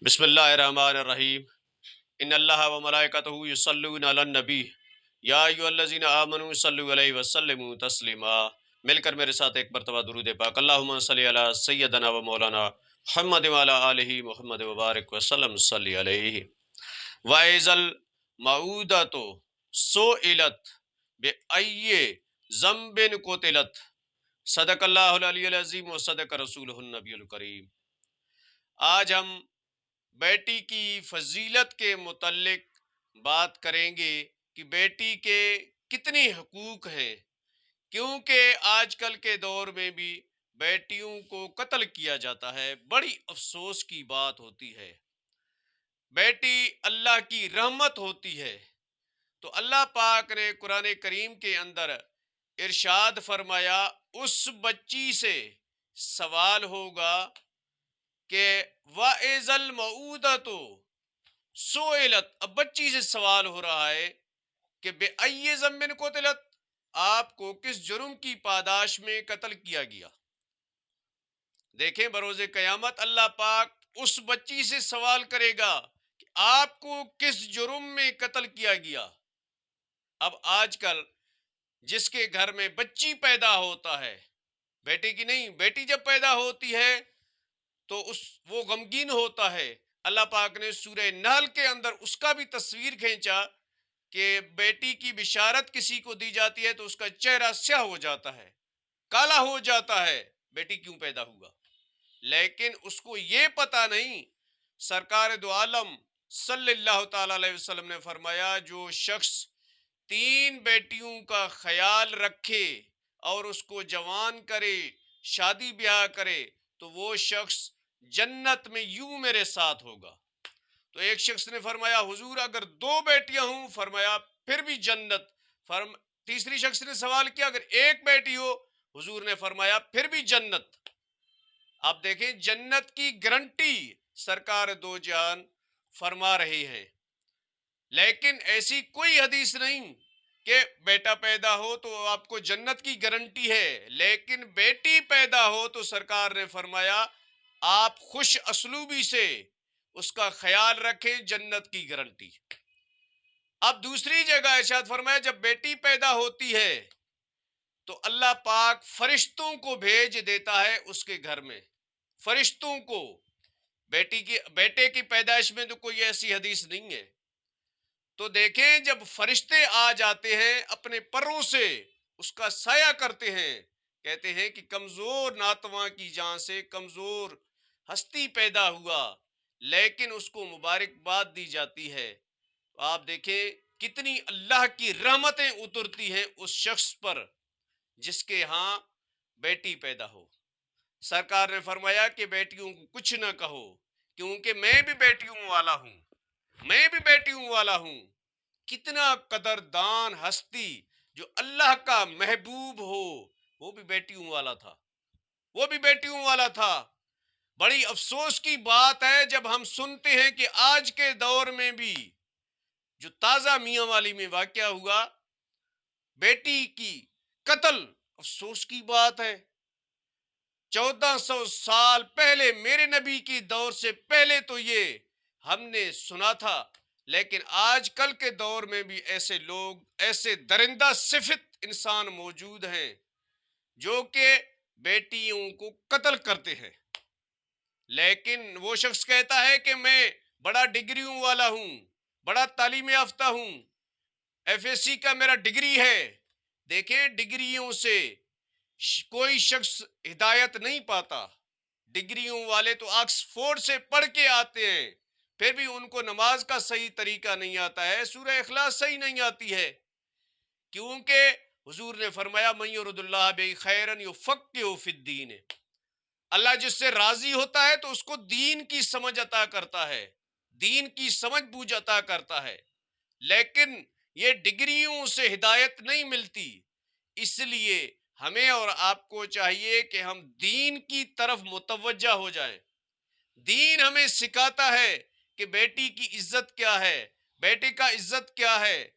بسم اللہ الرحمن الرحیم ان اللہ و ملائکتہ یصلون علی النبی یا ایھا الذین آمنوا صلوا علیہ وسلموا تسلیما۔ مل کر میرے ساتھ ایک مرتبہ درود پاک اللہم صلی علی سیدنا و مولانا محمد و علی آلہ محمد وبارک وسلم صلی علیہ۔ وَإِذَا الْمَوْءُودَةُ سُئِلَتْ بِأَيِّ ذَنبٍ قُتِلَتْ۔ صدق اللہ العلی العظیم و صدق رسولہ النبی الکریم۔ آج ہم بیٹی کی فضیلت کے متعلق بات کریں گے کہ بیٹی کے کتنے حقوق ہیں، کیونکہ آج کل کے دور میں بھی بیٹیوں کو قتل کیا جاتا ہے۔ بڑی افسوس کی بات ہوتی ہے۔ بیٹی اللہ کی رحمت ہوتی ہے، تو اللہ پاک نے قرآن کریم کے اندر ارشاد فرمایا اس بچی سے سوال ہوگا کہ وَإِذَا الْمَوْءُودَةُ سُئِلَتْ۔ اب بچی سے سوال ہو رہا ہے کہ بِأَيِّ ذَنبٍ قُتِلَتْ، آپ کو کس جرم کی پاداش میں قتل کیا گیا۔ دیکھیں بروز قیامت اللہ پاک اس بچی سے سوال کرے گا کہ آپ کو کس جرم میں قتل کیا گیا۔ اب آج کل جس کے گھر میں بچی پیدا ہوتا ہے، بیٹے کی نہیں، بیٹی جب پیدا ہوتی ہے تو وہ غمگین ہوتا ہے۔ اللہ پاک نے سورہ نحل کے اندر اس کا بھی تصویر کھینچا کہ بیٹی کی بشارت کسی کو دی جاتی ہے تو اس کا چہرہ سیاہ ہو جاتا ہے، کالا ہو جاتا ہے، بیٹی کیوں پیدا ہوا۔ لیکن اس کو یہ پتہ نہیں، سرکار دو عالم صلی اللہ تعالی علیہ وسلم نے فرمایا جو شخص 3 بیٹیوں کا خیال رکھے اور اس کو جوان کرے، شادی بیاہ کرے، تو وہ شخص جنت میں یوں میرے ساتھ ہوگا۔ تو ایک شخص نے فرمایا حضور اگر 2 بیٹیاں ہوں، فرمایا پھر بھی جنت۔ تیسری شخص نے سوال کیا اگر 1 بیٹی ہو، حضور نے فرمایا پھر بھی جنت۔ آپ دیکھیں جنت کی گارنٹی سرکار دو جہان فرما رہے ہیں، لیکن ایسی کوئی حدیث نہیں کہ بیٹا پیدا ہو تو آپ کو جنت کی گارنٹی ہے، لیکن بیٹی پیدا ہو تو سرکار نے فرمایا آپ خوش اسلوبی سے اس کا خیال رکھیں، جنت کی گارنٹی۔ اب دوسری جگہ ارشاد فرمایا جب بیٹی پیدا ہوتی ہے تو اللہ پاک فرشتوں کو بھیج دیتا ہے اس کے گھر میں، فرشتوں کو۔ بیٹے کی پیدائش میں تو کوئی ایسی حدیث نہیں ہے۔ تو دیکھیں جب فرشتے آ جاتے ہیں اپنے پروں سے اس کا سایہ کرتے ہیں، کہتے ہیں کہ کمزور ناتواں کی جان سے کمزور ہستی پیدا ہوا، لیکن اس کو مبارکباد دی جاتی ہے۔ تو آپ دیکھیں کتنی اللہ کی رحمتیں اترتی ہیں اس شخص پر جس کے ہاں بیٹی پیدا ہو۔ سرکار نے فرمایا کہ بیٹیوں کو کچھ نہ کہو، کیونکہ میں بھی بیٹیوں والا ہوں، میں بھی بیٹیوں والا ہوں۔ کتنا قدردان ہستی جو اللہ کا محبوب ہو، وہ بھی بیٹیوں والا تھا، وہ بھی بیٹیوں والا تھا۔ بڑی افسوس کی بات ہے جب ہم سنتے ہیں کہ آج کے دور میں بھی جو تازہ میاں والی میں واقعہ ہوا، بیٹی کی قتل، افسوس کی بات ہے۔ 1400 سال پہلے میرے نبی کی دور سے پہلے تو یہ ہم نے سنا تھا، لیکن آج کل کے دور میں بھی ایسے لوگ، ایسے درندہ صفت انسان موجود ہیں جو کہ بیٹیوں کو قتل کرتے ہیں۔ لیکن وہ شخص کہتا ہے کہ میں بڑا ڈگریوں والا ہوں، بڑا تعلیم یافتہ ہوں، ایف ایس سی کا میرا ڈگری ہے۔ دیکھیں ڈگریوں سے کوئی شخص ہدایت نہیں پاتا۔ ڈگریوں والے تو آکسفورڈ سے پڑھ کے آتے ہیں، پھر بھی ان کو نماز کا صحیح طریقہ نہیں آتا ہے، سورہ اخلاص صحیح نہیں آتی ہے، کیونکہ حضور نے فرمایا من یرد اللہ بہ خیرا یفقہہ فی الدین۔ اللہ جس سے راضی ہوتا ہے تو اس کو دین کی سمجھ عطا کرتا ہے، دین کی سمجھ بوجھ عطا کرتا ہے، لیکن یہ ڈگریوں سے ہدایت نہیں ملتی۔ اس لیے ہمیں اور آپ کو چاہیے کہ ہم دین کی طرف متوجہ ہو جائیں۔ دین ہمیں سکھاتا ہے کہ بیٹی کی عزت کیا ہے، بیٹے کا عزت کیا ہے،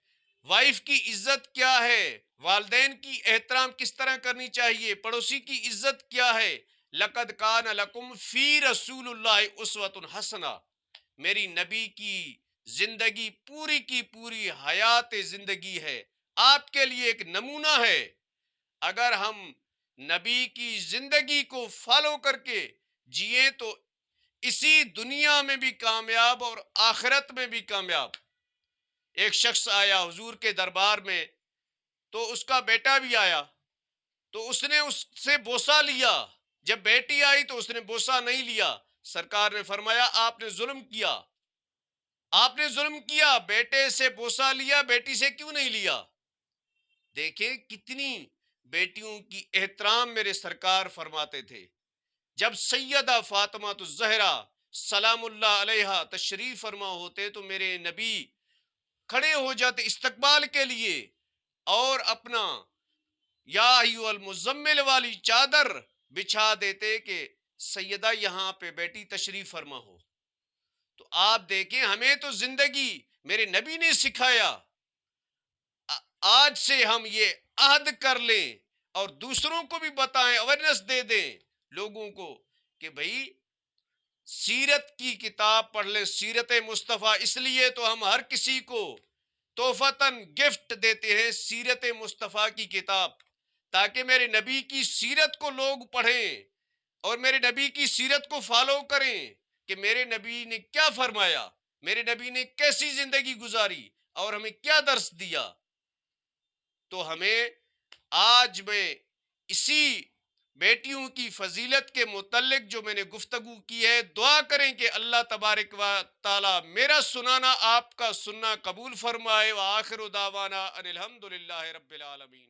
وائف کی عزت کیا ہے، والدین کی احترام کس طرح کرنی چاہیے، پڑوسی کی عزت کیا ہے۔ لقد کان لکم فی رسول اللہ اسوۃ حسنہ۔ میری نبی کی زندگی پوری کی پوری حیات زندگی ہے، آپ کے لیے ایک نمونہ ہے۔ اگر ہم نبی کی زندگی کو فالو کر کے جئیں تو اسی دنیا میں بھی کامیاب اور آخرت میں بھی کامیاب۔ ایک شخص آیا حضور کے دربار میں، تو اس کا بیٹا بھی آیا، تو اس نے اس سے بوسہ لیا۔ جب بیٹی آئی تو اس نے بوسہ نہیں لیا۔ سرکار نے فرمایا آپ نے ظلم کیا، آپ نے ظلم کیا، بیٹے سے بوسہ لیا، بیٹی سے کیوں نہیں لیا؟ دیکھیں کتنی بیٹیوں کی احترام میرے سرکار فرماتے تھے۔ جب سیدہ فاطمہ الزہرا سلام اللہ علیہا تشریف فرما ہوتے تو میرے نبی کھڑے ہو جاتے استقبال کے لیے، اور اپنا یا ایھا المزمل والی چادر بچھا دیتے کہ سیدہ یہاں پہ بیٹی تشریف فرما ہو۔ تو آپ دیکھیں، ہمیں تو زندگی میرے نبی نے سکھایا۔ آج سے ہم یہ عہد کر لیں اور دوسروں کو بھی بتائیں، اویئرنیس دے دیں لوگوں کو کہ بھئی سیرت کی کتاب پڑھ لیں، سیرت مصطفیٰ۔ اس لیے تو ہم ہر کسی کو تحفتاً گفٹ دیتے ہیں سیرت مصطفیٰ کی کتاب، تاکہ میرے نبی کی سیرت کو لوگ پڑھیں اور میرے نبی کی سیرت کو فالو کریں کہ میرے نبی نے کیا فرمایا، میرے نبی نے کیسی زندگی گزاری اور ہمیں کیا درس دیا۔ تو ہمیں آج میں اسی بیٹیوں کی فضیلت کے متعلق جو میں نے گفتگو کی ہے، دعا کریں کہ اللہ تبارک و تعالی میرا سنانا آپ کا سننا قبول فرمائے۔ وآخر دعوانا ان الحمدللہ رب العالمین۔